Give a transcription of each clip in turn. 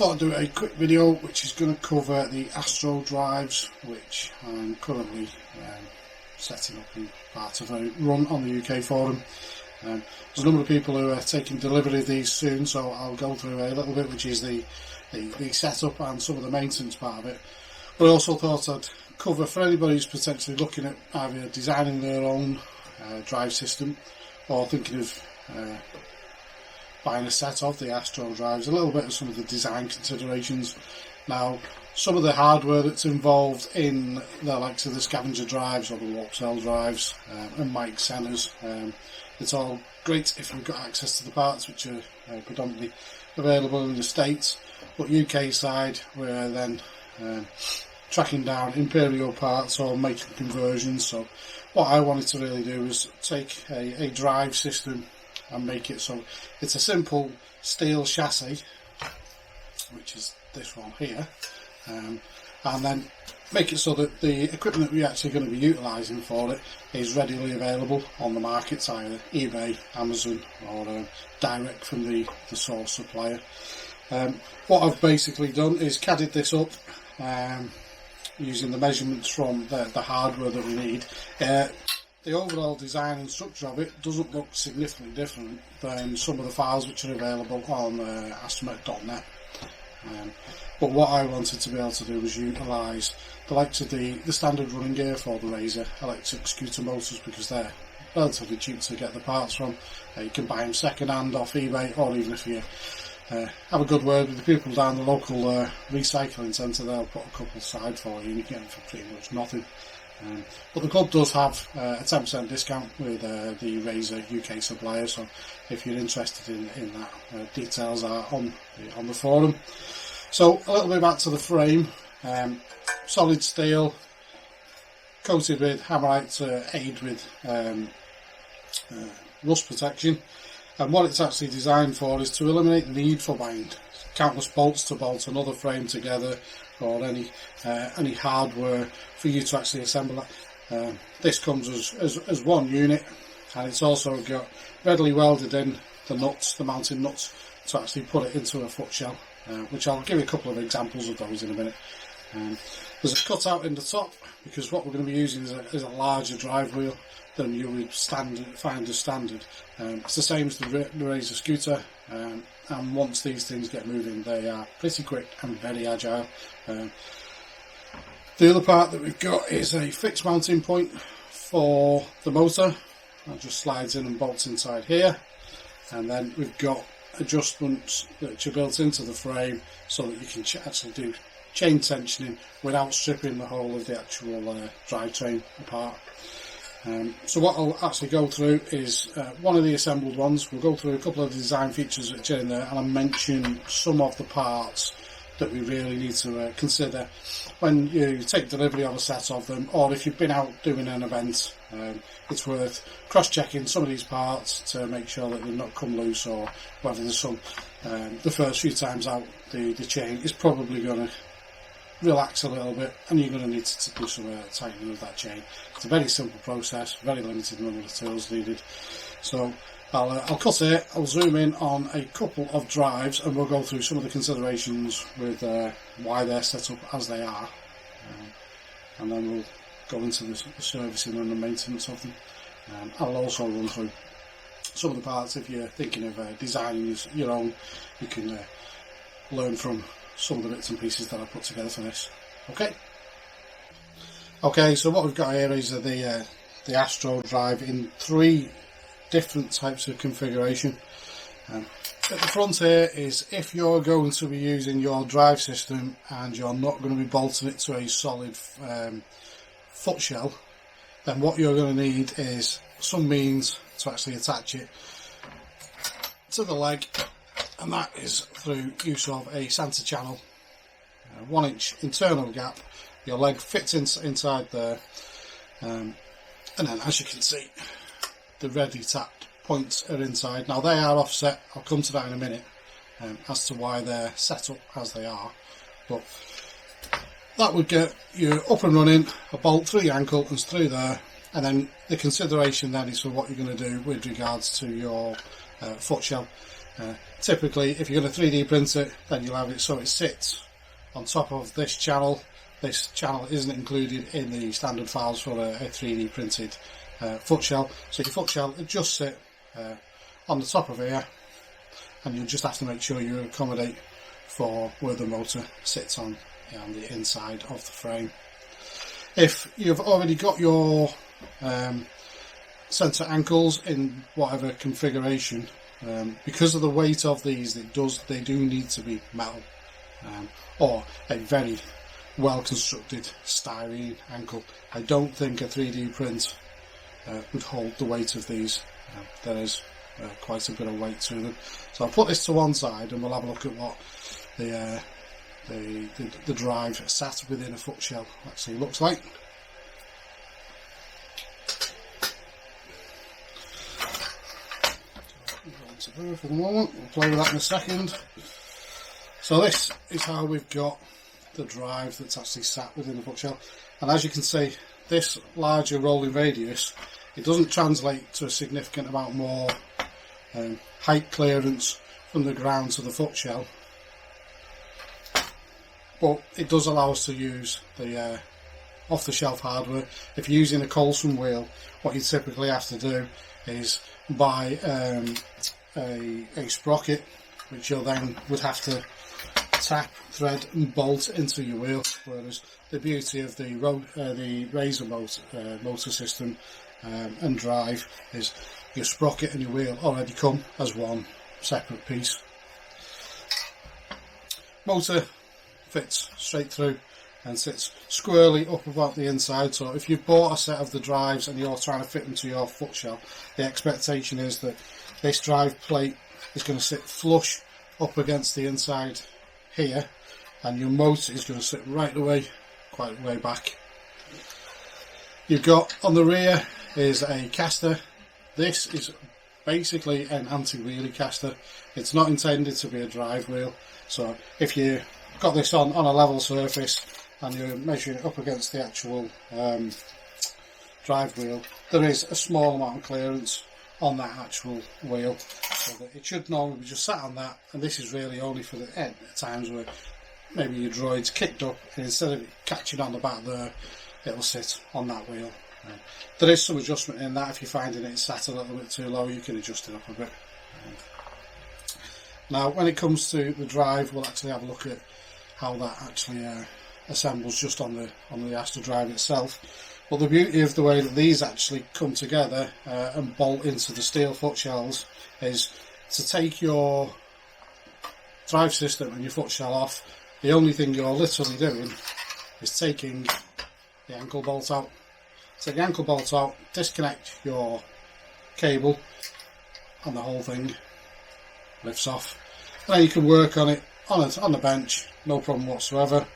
thought I'd do a quick video which is going to cover the Astrodrives, which I'm currently setting up in part of a run on the UK forum. There's a number of people who are taking delivery of these soon, so I'll go through a little bit, which is the setup and some of the maintenance part of it. But I also thought I'd cover for anybody who's potentially looking at either designing their own drive system or thinking of buying a set of the Astrodrives, a little bit of some of the design considerations. Now, some of the hardware that's involved in the likes of the scavenger drives or the warp cell drives and mic centers, it's all great if you've got access to the parts, which are predominantly available in the States. But UK side, we're then tracking down Imperial parts or making conversions. So what I wanted to really do was take a drive system and make it so it's a simple steel chassis, which is this one here, and then make it so that the equipment that we're actually going to be utilising for it is readily available on the markets, either eBay, Amazon or direct from the source supplier. What I've basically done is CAD'd this up using the measurements from the hardware that we need. The overall design and structure of it doesn't look significantly different than some of the files which are available on Astromechs.net. But what I wanted to be able to do was utilise the likes of the standard running gear for the Razor electric scooter motors, because they're relatively cheap to get the parts from. You can buy them second hand off eBay, or even if you have a good word with the people down the local recycling centre, they'll put a couple aside for you and you get them for pretty much nothing. But the club does have a 10% discount with the Razor UK supplier, so if you're interested in that, details are on the forum. So a little bit back to the frame. Solid steel, coated with hammerite to aid with rust protection. And what it's actually designed for is to eliminate the need for buying countless bolts to bolt another frame together, or any hardware for you to actually assemble it. This comes as one unit, and it's also got readily welded in the nuts, the mounting nuts, to actually put it into a foot shell, which I'll give you a couple of examples of those in a minute. There's a cutout in the top, because what we're going to be using is a larger drive wheel than you would find as standard. It's the same as the Razor scooter, and once these things get moving, they are pretty quick and very agile. The other part that we've got is a fixed mounting point for the motor. That just slides in and bolts inside here, and then we've got adjustments that are built into the frame so that you can actually do chain tensioning without stripping the whole of the actual drivetrain apart. So what I'll actually go through is one of the assembled ones. We'll go through a couple of the design features which are in there, and I'll mention some of the parts that we really need to consider when you take delivery of a set of them, or if you've been out doing an event. It's worth cross-checking some of these parts to make sure that they've not come loose, or whether there's some the first few times out the chain is probably going to relax a little bit, and you're going to need to do some tightening of that chain. It's a very simple process, very limited number of tools needed. So I'll cut it, I'll zoom in on a couple of drives, and we'll go through some of the considerations with why they're set up as they are, and then we'll go into the servicing and the maintenance of them. I'll also run through some of the parts. If you're thinking of designing your own, you can learn from some of the bits and pieces that I put together for this. Okay, so what we've got here is the Astrodrive in 3 different types of configuration. At the front here is if you're going to be using your drive system and you're not going to be bolting it to a solid foot shell, then what you're going to need is some means to actually attach it to the leg, and that is through use of a centre channel, 1-inch internal gap. Your leg fits inside there, and then as you can see, the ready tapped points are inside. Now they are offset, I'll come to that in a minute as to why they're set up as they are, but that would get you up and running, a bolt through your ankle and through there, and then the consideration then is for what you're going to do with regards to your foot shell. Typically, if you're going to 3D print it, then you'll have it so it sits on top of this channel. This channel isn't included in the standard files for a 3D printed foot shell. So your foot shell will just sit on the top of here, and you'll just have to make sure you accommodate for where the motor sits on the inside of the frame. If you've already got your sensor ankles in whatever configuration, because of the weight of these, they do need to be metal, or a very well constructed styrene ankle. I don't think a 3D print would hold the weight of these. There is quite a bit of weight to them. So I'll put this to one side and we'll have a look at what the drive sat within a foot shell actually looks like. For the moment, we'll play with that in a second. So this is how we've got the drive that's actually sat within the foot shell, and as you can see, this larger rolling radius, it doesn't translate to a significant amount more height clearance from the ground to the foot shell, but it does allow us to use the off-the-shelf hardware. If you're using a Coulson wheel, what you typically have to do is buy a sprocket, which you then would have to tap, thread and bolt into your wheel, whereas the beauty of the Razor motor system and drive is your sprocket and your wheel already come as one separate piece. Motor fits straight through and sits squarely up about the inside, so if you've bought a set of the drives and you're trying to fit them to your foot shell, the expectation is that this drive plate is going to sit flush up against the inside here, and your motor is going to sit right away, quite way back. You've got on the rear is a caster. This is basically an anti-wheelie caster. It's not intended to be a drive wheel, so if you got this on a level surface and you're measuring it up against the actual drive wheel, there is a small amount of clearance on that actual wheel, so that it should normally be just sat on that, and this is really only for the times where maybe your droid's kicked up, and instead of it catching on the back there, it'll sit on that wheel. There is some adjustment in that. If you're finding it sat a little bit too low, you can adjust it up a bit. Now when it comes to the drive, we'll actually have a look at how that actually assembles just on the Astrodrive itself. But the beauty of the way that these actually come together and bolt into the steel foot shells is to take your drive system and your foot shell off. The only thing you're literally doing is taking the ankle bolt out. Take the ankle bolt out, disconnect your cable, and the whole thing lifts off. And then you can work on it on the bench, no problem whatsoever.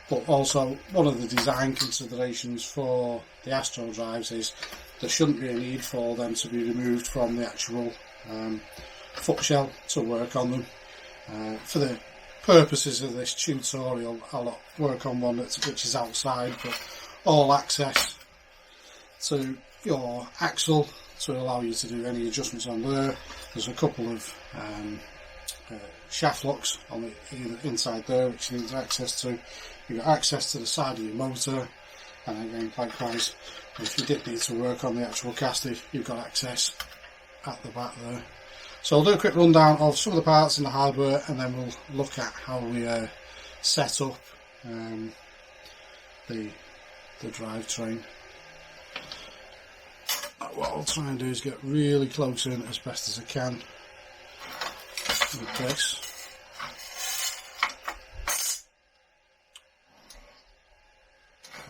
But also, one of the design considerations for the Astrodrives is there shouldn't be a need for them to be removed from the actual foot shell to work on them. For the purposes of this tutorial, I'll work on one which is outside, but all access to your axle to allow you to do any adjustments on there. There's a couple of shaft locks on the either inside there which you need access to. You've got access to the side of your motor, and again likewise, if you did need to work on the actual caster, you've got access at the back there. So I'll do a quick rundown of some of the parts and the hardware, and then we'll look at how we set up the drivetrain. What I'll try and do is get really close in as best as I can with this.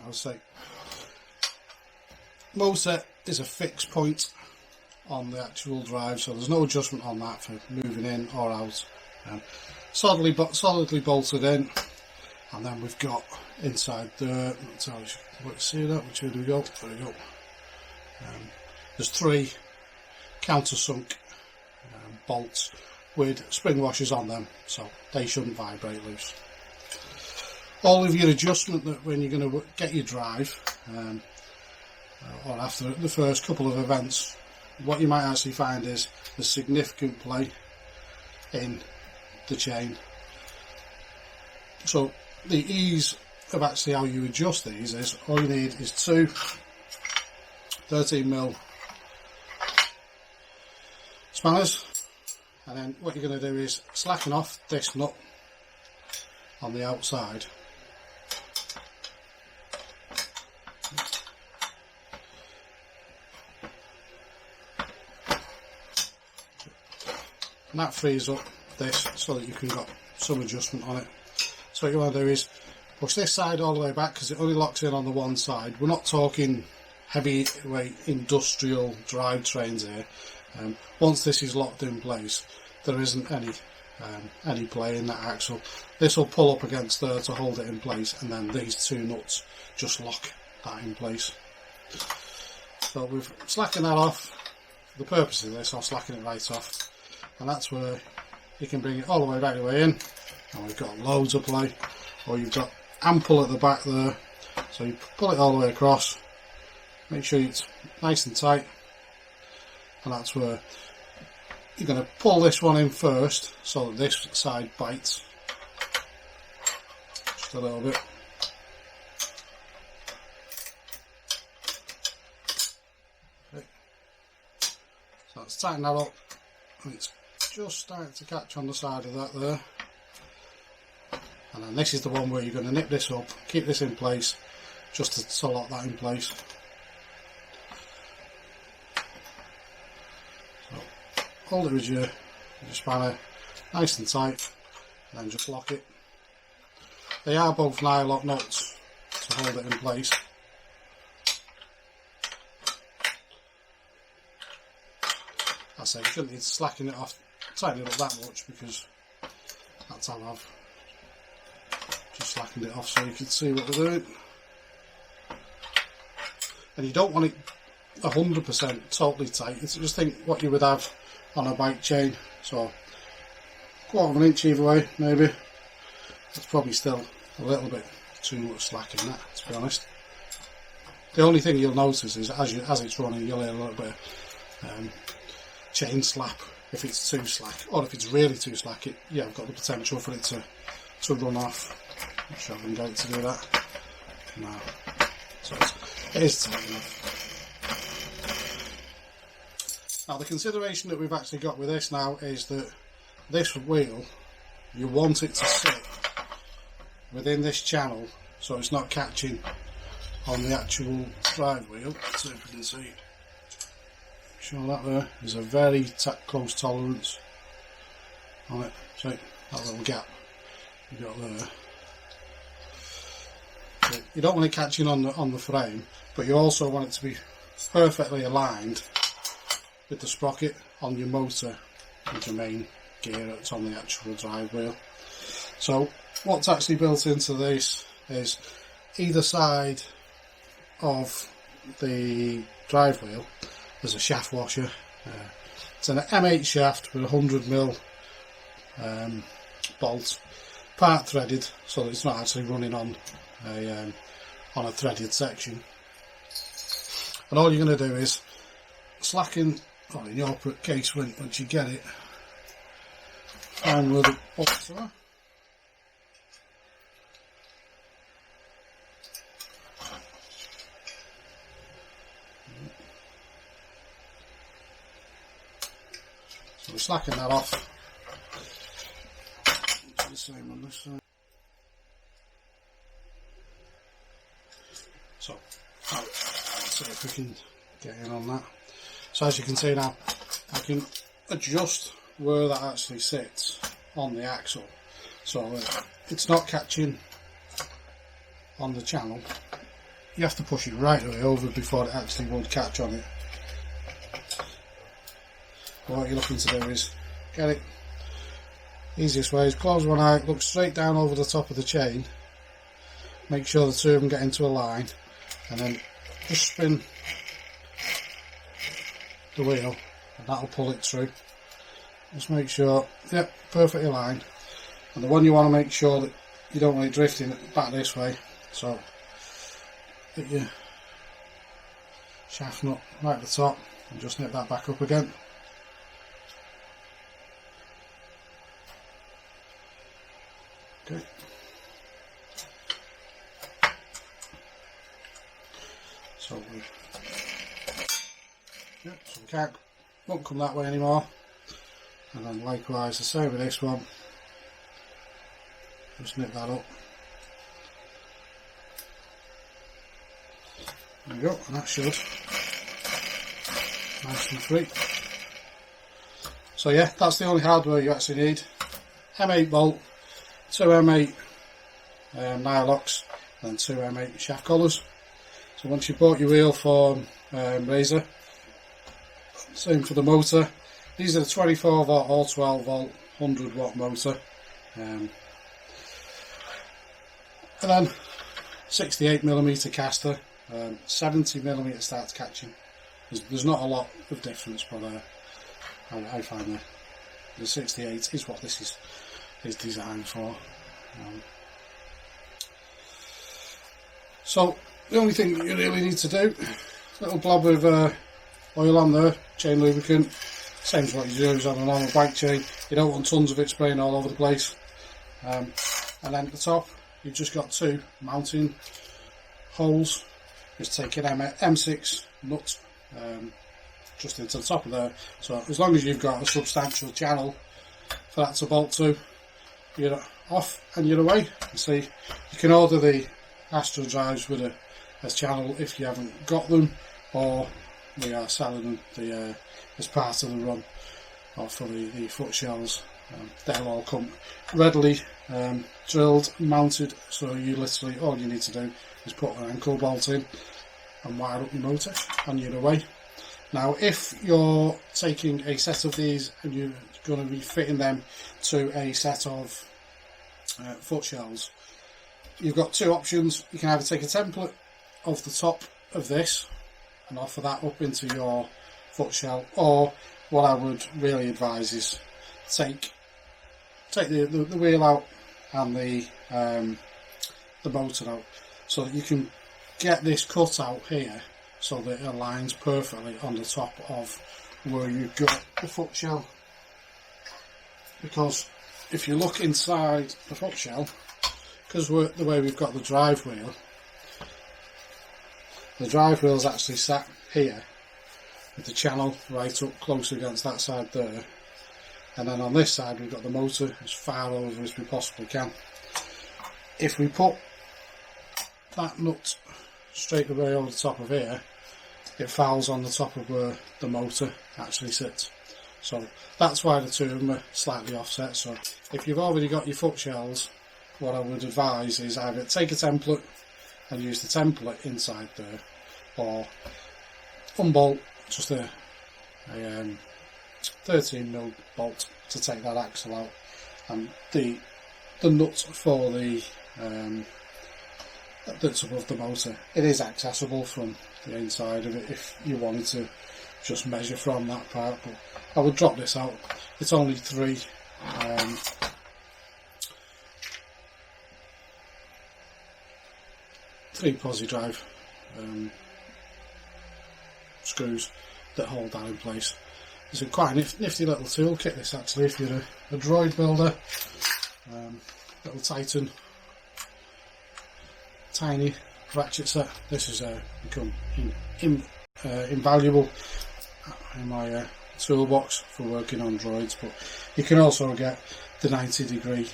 I'll say motor is a fixed point on the actual drive, so there's no adjustment on that for moving in or out. Solidly bolted in, and then we've got inside there. See that? Which way do we go? There we go. There's 3 countersunk bolts with spring washers on them, so they shouldn't vibrate loose. All of your adjustment that when you're going to get your drive, or after the first couple of events, what you might actually find is the significant play in the chain. So the ease of actually how you adjust these is all you need is two 13mm spanners, and then what you're going to do is slacken off this nut on the outside. And that frees up this so that you can get some adjustment on it. So what you want to do is push this side all the way back, because it only locks in on the one side. We're not talking heavyweight industrial drivetrains here. Once this is locked in place, there isn't any play in that axle. This will pull up against there to hold it in place, and then these two nuts just lock that in place. So we've slackened that off. For the purpose of this, I'll slacken it right off, and that's where you can bring it all the way back way in, and we've got loads of play. Or you've got ample at the back there, so you pull it all the way across, make sure it's nice and tight, and that's where you're going to pull this one in first so that this side bites just a little bit. Okay. So let's tighten that up, and it's just starting to catch on the side of that there. And then this is the one where you're going to nip this up, keep this in place, just to lock that in place. So hold it with your spanner nice and tight, and then just lock it. They are both nylock nuts to hold it in place. I say you shouldn't need to slacken it off, tighten it up that much, because that's how I've just slackened it off so you can see what we're doing. And you don't want it 100% totally tight. It's just think what you would have on a bike chain. So 1/4 inch either way, maybe. That's probably still a little bit too much slack in that, to be honest. The only thing you'll notice is as it's running, you'll hear a little bit of chain slap if it's too slack, or if it's really too slack. I've got the potential for it to run off. Not sure I can get it to do that. No. So it is tight enough. Now the consideration that we've actually got with this now is that this wheel, you want it to sit within this channel so it's not catching on the actual drive wheel. So if we can see, show that there is a very close tolerance on it. So that little gap you got there. So you don't want it catching on the frame, but you also want it to be perfectly aligned with the sprocket on your motor and your main gear that's on the actual drive wheel. So what's actually built into this is either side of the drive wheel there's a shaft washer. It's an M8 shaft with a 100mm bolt, part threaded, so that it's not actually running on a threaded section. And all you're going to do is slacken, or in your case once you get it, find where the bolts are. So we slacken that off. Do the same on this side. So let's see if we can get in on that. So as you can see now, I can adjust where that actually sits on the axle, so it's not catching on the channel. You have to push it right away over before it actually would catch on it. But what you're looking to do is get it. Easiest way is close one eye, look straight down over the top of the chain, make sure the two of them get into a line, and then just spin the wheel and that'll pull it through. Just make sure, yep, perfectly aligned. And the one you want to make sure that you don't want it drifting back this way, so get your shaft nut right at the top and just nip that back up again. Okay. So we won't come that way anymore. And then likewise the same with this one. Just nip that up. There we go, and that should nice and free. So yeah, that's the only hardware you actually need. M8 bolt, 2 M8 nylocks, and 2 M8 shaft collars. So once you've bought your wheel form razor, same for the motor. These are the 24 volt or 12 volt 100 watt motor. And then 68mm caster, 70mm starts catching. There's not a lot of difference, but I find the 68 is what this is designed for. So the only thing that you really need to do, a little blob of oil on there, chain lubricant, same as what you use on a normal bike chain. You don't want tons of it spraying all over the place. And then at the top, you've just got 2 mounting holes. Just take an M6 nut just into the top of there. So as long as you've got a substantial channel for that to bolt to, you're off and you're away. You see, you can order the Astrodrives with a channel if you haven't got them, or we are selling them as part of the run, or for the foot shells. They'll all come readily drilled, mounted, so you literally, all you need to do is put an ankle bolt in and wire up your motor and you're away. Now if you're taking a set of these and you're going to be fitting them to a set of foot shells, you've got 2 options. You can either take a template of the top of this and offer that up into your foot shell, or what I would really advise is take the wheel out and the motor out, so that you can get this cut out here so that it aligns perfectly on the top of where you've got the foot shell. Because if you look inside the foot shell, because the way we've got the drive wheel is actually sat here with the channel right up close against that side there, and then on this side we've got the motor as far over as we possibly can. If we put that nut straight away over the top of here, it fouls on the top of where the motor actually sits. So that's why the 2 of them are slightly offset. So if you've already got your foot shells, what I would advise is either take a template and use the template inside there, or unbolt just a 13mm bolt to take that axle out, and the nut for the that's above the motor, it is accessible from the inside of it if you wanted to just measure from that part, but I would drop this out. It's only 3 posi drive screws that hold that in place. It's a quite a nifty little toolkit this, actually, if you're a droid builder. Little Titan tiny ratchet set. This has become invaluable in my toolbox for working on droids, but you can also get the 90-degree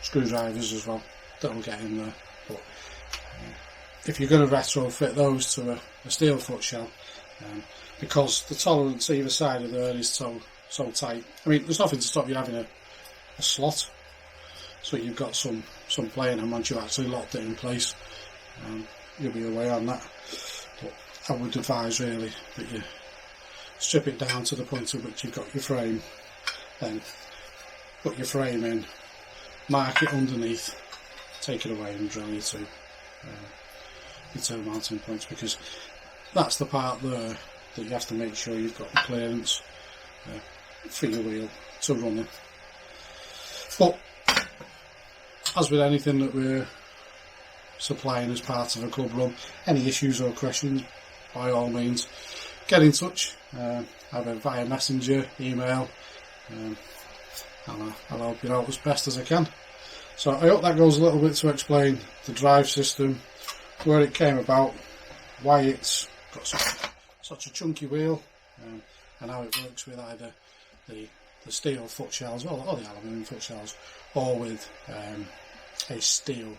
screwdrivers as well that will get in there. But if you're going to retrofit those to a steel foot shell, because the tolerance either side of there is so tight, I mean, there's nothing to stop you having a slot, so you've got some play in, and once you've actually locked it in place, you'll be away on that. But I would advise really that you strip it down to the point at which you've got your frame, then put your frame in, mark it underneath, take it away and drill your 2 mounting points, because that's the part there that you have to make sure you've got the clearance for your wheel to run in. But as with anything that we're supplying as part of a club run, any issues or questions, by all means get in touch, either via messenger, email, and I'll help you out as best as I can. So I hope that goes a little bit to explain the drive system, where it came about, why it's got such a chunky wheel, and how it works with either the steel foot shells or the aluminium foot shells, or with a steel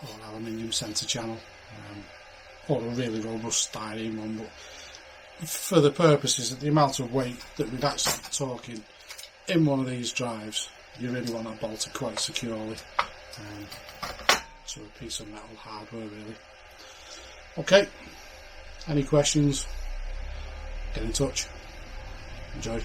or aluminium centre channel, or a really robust styrene one. But for the purposes of the amount of weight that we've actually talking in one of these drives, you really want that bolted quite securely to a piece of metal hardware, really. Okay, any questions, get in touch. Enjoy.